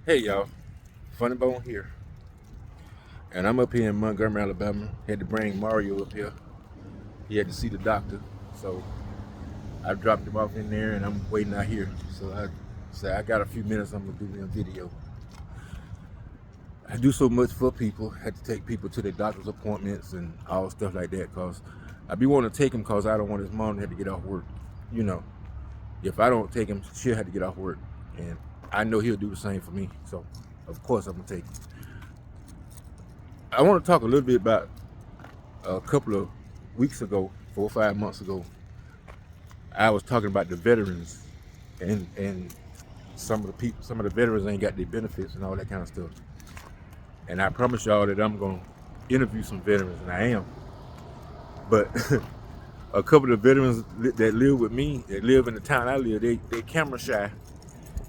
Hey y'all, Funny Bone here, and I'm up here in Montgomery, Alabama. Had to bring Mario up here. He had to see the doctor, so I dropped him off in there, and I'm waiting out here. So I said I got a few minutes. I'm gonna do me a video. I do so much for people. Had to take people to their doctor's appointments and all stuff like that, cause I be wanting to take him, cause I don't want his mom to have to get off work. You know, if I don't take him, she'll have to get off work, and I know he'll do the same for me. So of course I'm gonna take him. I want to talk a little bit about a couple of weeks ago, 4 or 5 months ago. I was talking about the veterans and some of the veterans ain't got their benefits and all that kind of stuff. And I promise y'all that I'm gonna interview some veterans, and I am. But a couple of veterans that live with me, that live in the town I live, they camera shy.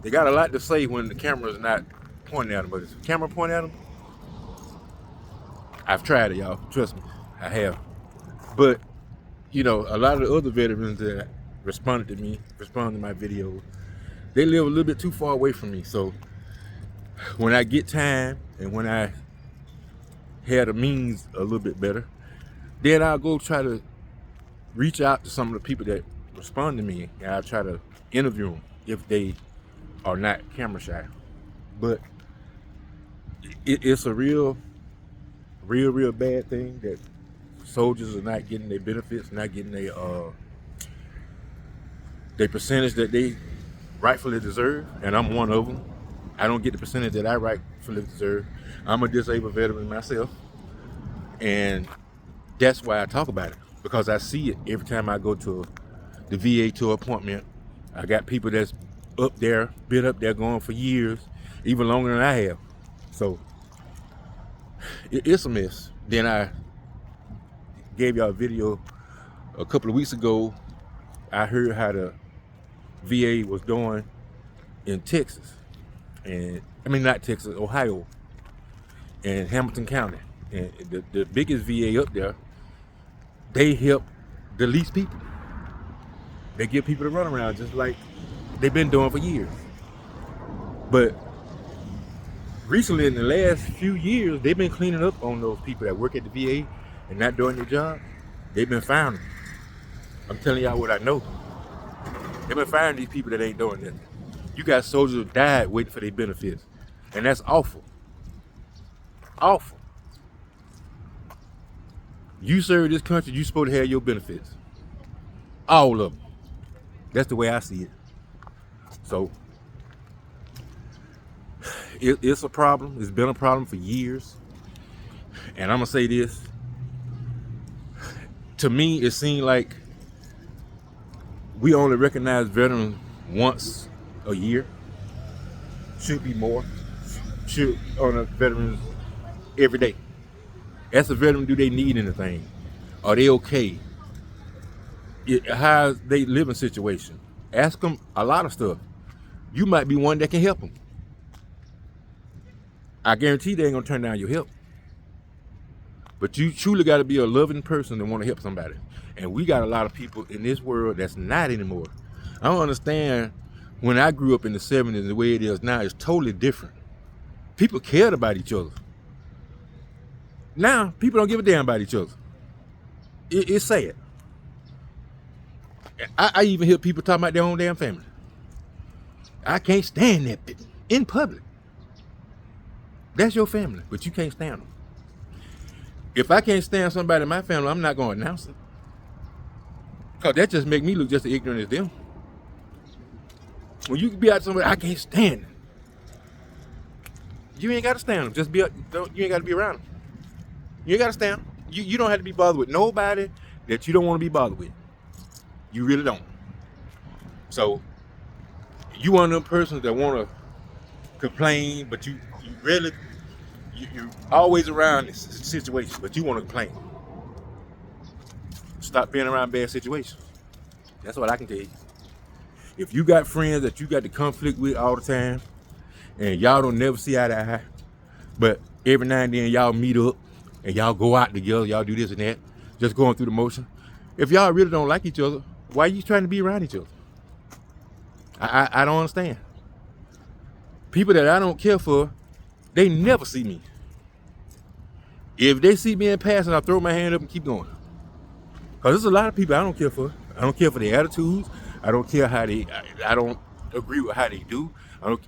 They got a lot to say when the camera is not pointing at them, but if the camera pointing at them, I've tried it, y'all. Trust me, I have. But you know, a lot of the other veterans that responded to my videos, they live a little bit too far away from me. So when I get time and when I had the means a little bit better, then I'll go try to reach out to some of the people that respond to me, and I'll try to interview them if they are not camera shy. But it's a real bad thing that soldiers are not getting their benefits, not getting their percentage that they rightfully deserve, and I'm one of them. I don't get the percentage that I rightfully deserve. I'm a disabled veteran myself, and that's why I talk about it, because I see it every time I go to the VA to an appointment. I got people that's been up there going for years, even longer than I have. So it's a mess. Then I gave y'all a video a couple of weeks ago. I heard how the VA was doing in Texas, and I mean not Texas, Ohio, and Hamilton County. And the biggest VA up there, they help the least people. They give people to run around just like they've been doing for years. But recently, in the last few years, they've been cleaning up on those people that work at the VA and not doing their job. They've been firing them. I'm telling y'all what I know. They've been firing these people that ain't doing nothing. You got soldiers who died waiting for their benefits, and that's awful. Awful. You serve this country, you supposed to have your benefits. All of them. That's the way I see it. So it's a problem. It's been a problem for years. And I'm gonna say this. To me, it seemed like we only recognize veterans once a year. Should be more. Should honor veterans every day. Ask a veteran, do they need anything? Are they okay? How's they living situation? Ask them a lot of stuff. You might be one that can help them. I guarantee they ain't gonna turn down your help. But you truly gotta be a loving person to want to help somebody. And we got a lot of people in this world that's not anymore. I don't understand. When I grew up in the 70s, the way it is now is totally different. People cared about each other. Now, people don't give a damn about each other. It's sad. I even hear people talking about their own damn family. I can't stand that in public. That's your family, but you can't stand them. If I can't stand somebody in my family, I'm not going to announce it. Because that just make me look just as ignorant as them. When you be out somewhere, I can't stand them. You ain't got to stand them. You ain't got to be around them. You ain't got to stand them. You don't have to be bothered with nobody that you don't want to be bothered with. You really don't. So, you one of them persons that want to complain, but you're always around this situation, but you want to complain. Stop being around bad situations. That's what I can tell you. If you got friends that you got to conflict with all the time, and y'all don't never see eye to eye, but every now and then y'all meet up and y'all go out together, y'all do this and that, just going through the motion. If y'all really don't like each other, why are you trying to be around each other? I don't understand. People that I don't care for, they never see me. If they see me in passing, I throw my hand up and keep going. Because there's a lot of people I don't care for. I don't care for their attitudes. I don't care how they. I don't agree with how they do. I don't.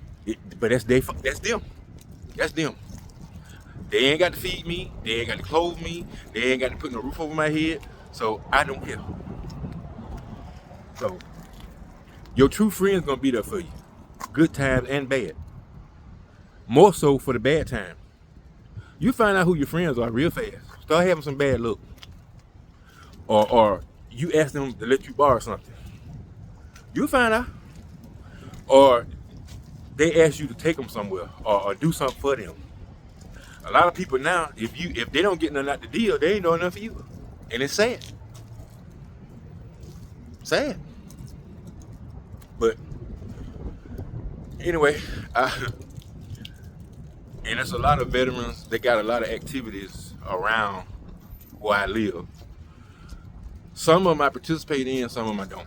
But that's them. That's them. They ain't got to feed me. They ain't got to clothe me. They ain't got to put no roof over my head. So I don't care. So your true friend's gonna be there for you, good times and bad. More so for the bad times. You find out who your friends are real fast. Start having some bad luck. Or you ask them to let you borrow something. You'll find out. Or they ask you to take them somewhere or do something for them. A lot of people now, if they don't get nothing out the deal, they ain't doing nothing for you. And it's sad. Sad. But anyway, and there's a lot of veterans. They got a lot of activities around where I live. Some of them I participate in, some of them I don't.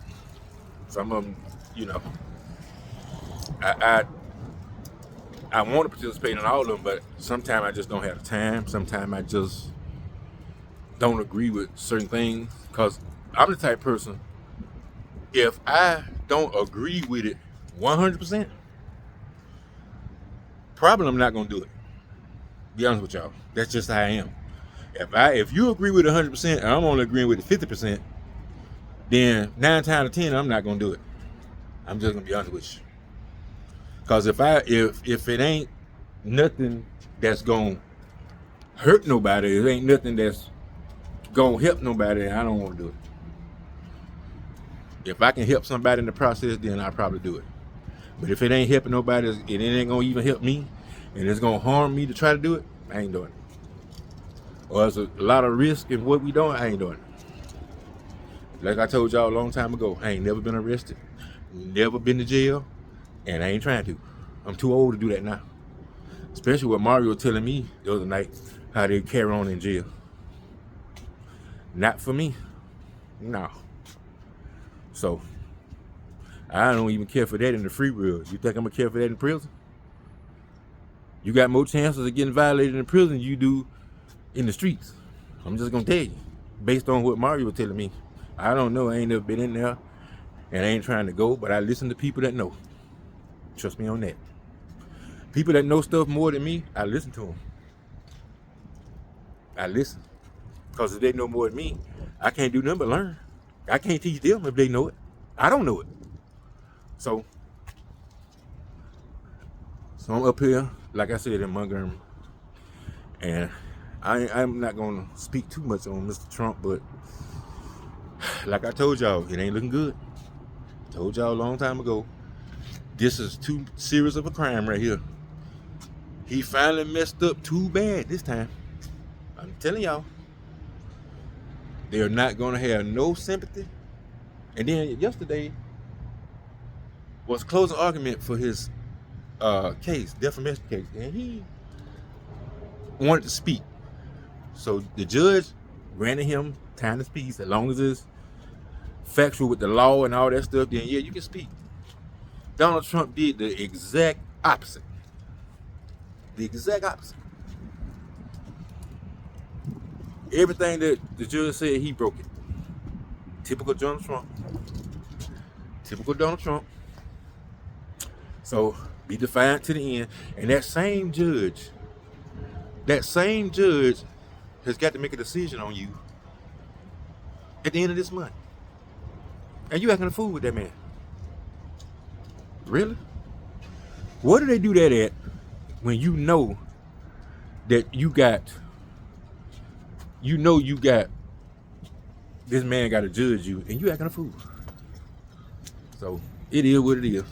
Some of them, I want to participate in all of them, but sometimes I just don't have the time. Sometimes I just don't agree with certain things because I'm the type of person, if I don't agree with it 100%, probably I'm not going to do it. Be honest with y'all. That's just how I am. If you agree with 100% and I'm only agreeing with the 50%, then 9 times out of 10, I'm not going to do it. I'm just going to be honest with you. Because if it ain't nothing that's going to hurt nobody, it ain't nothing that's going to help nobody, I don't want to do it. If I can help somebody in the process, then I'll probably do it. But if it ain't helping nobody, and it ain't going to even help me, and it's going to harm me to try to do it, I ain't doing it. Or there's a lot of risk in what we doing, I ain't doing it. Like I told y'all a long time ago, I ain't never been arrested, never been to jail, and I ain't trying to. I'm too old to do that now. Especially what Mario telling me the other night, how they carry on in jail. Not for me. No. So, I don't even care for that in the free world. You think I'm gonna care for that in prison? You got more chances of getting violated in prison than you do in the streets. I'm just gonna tell you, based on what Mario was telling me. I don't know, I ain't never been in there, and I ain't trying to go, but I listen to people that know. Trust me on that. People that know stuff more than me, I listen to them. I listen. Because if they know more than me, I can't do nothing but learn. I can't teach them if they know it. I don't know it. So I'm up here, like I said, in Montgomery. And I'm not going to speak too much on Mr. Trump, but like I told y'all, it ain't looking good. Told y'all a long time ago. This is too serious of a crime right here. He finally messed up too bad this time. I'm telling y'all. They're not going to have no sympathy. And then yesterday was closing argument for his case, defamation case. And he wanted to speak. So the judge granted him time to speak. As long as it's factual with the law and all that stuff, then yeah, you can speak. Donald Trump did the exact opposite. The exact opposite. Everything that the judge said, he broke it. Typical Donald Trump. Typical Donald Trump. So be defiant to the end. And that same judge has got to make a decision on you at the end of this month. And you acting a fool with that man. Really? What do they do that at when you know that you got this man got to judge you and you acting a fool? So it is what it is.